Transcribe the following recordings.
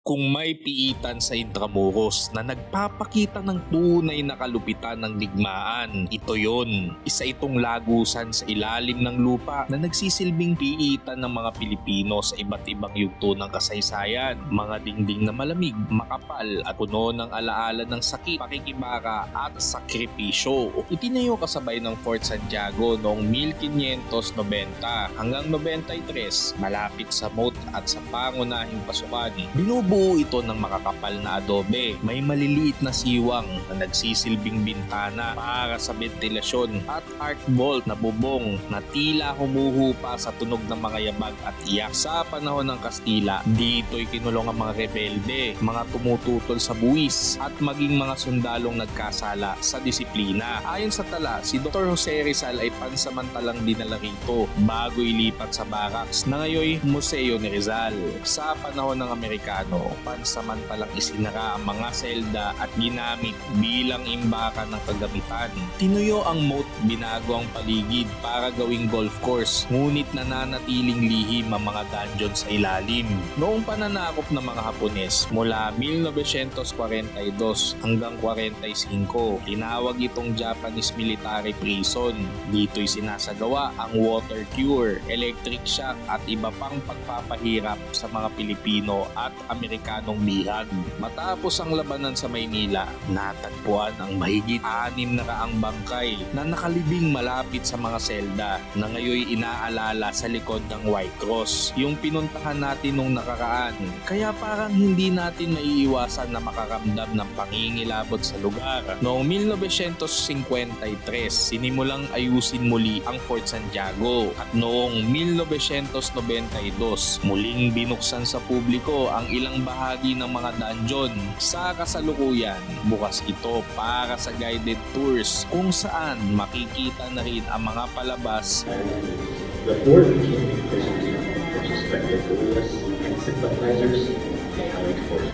Kung may piitan sa Intramuros na nagpapakita ng tunay na kalupitan ng digmaan, ito yon. Isa itong lagusan sa ilalim ng lupa na nagsisilbing piitan ng mga Pilipino sa iba't ibang yugto ng kasaysayan. Mga dingding na malamig, makapal at puno ng alaala ng sakit, pakikibaka at sakripisyo. Itinayo kasabay ng Fort Santiago noong 1590 hanggang 93 malapit sa moat at sa pangunahing pasukan. Binubuo ito ng makakapal na adobe. May maliliit na siwang na nagsisilbing bintana para sa ventilasyon at arc vault na bubong na tila humuhupa sa tunog ng mga yabag at iyak. Sa panahon ng Kastila, dito'y kinulong ang mga rebelde, mga tumututol sa buwis at maging mga sundalong nagkasala sa disiplina. Ayon sa tala, si Dr. Jose Rizal ay pansamantalang dinala rito bago ilipat sa barracks na ngayon Museo ni Rizal. Sa panahon ng Amerikano, pansamantalang isinara ang mga selda at ginamit bilang imbakan ng kagamitan. Tinuyo ang moat, binago ang paligid para gawing golf course, ngunit nananatiling lihim ang mga dungeon sa ilalim. Noong pananakop ng mga Hapones mula 1942 hanggang 45, tinawag itong Japanese Military Prison. Dito'y sinasagawa ang water cure, electric shock at iba pang pagpapahirap sa mga Pilipino at Amerikanong bihag. Matapos ang labanan sa Maynila, natagpuan ang mahigit 600 bangkay na nakalibing malapit sa mga selda na ngayon inaalala sa likod ng White Cross, yung pinuntahan natin nung nakaraan. Kaya parang hindi natin maiiwasan na makaramdam ng pangingilabot sa lugar. Noong 1953, sinimulang ayusin muli ang Fort Santiago at noong 1992, muling binuksan sa publiko ang ilang bahagi ng mga dungeon. Sa kasalukuyan, bukas ito para sa guided tours kung saan makikita na rin ang mga palabas The fort became a prison for suspected guerrillas and sympathizers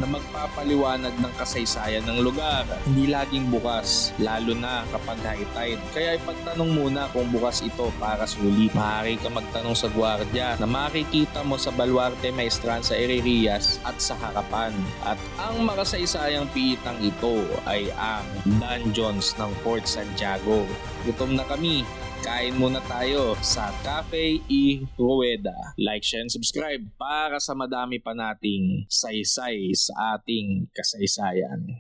na magpapaliwanag ng kasaysayan ng lugar. Hindi laging bukas, lalo na kapag high tide. Kaya ipagtanong muna kung bukas ito para sulit. Maaari ka magtanong sa gwardiya na makikita mo sa Baluarte Maestranza sa Herrerias at sa harapan. At ang makasaysayang piitang ito ay ang dungeons ng Fort Santiago. Gutom na kami. Kain muna tayo sa Cafe E. Rueda. Like, share, and subscribe para sa madami pa nating saysay sa ating kasaysayan.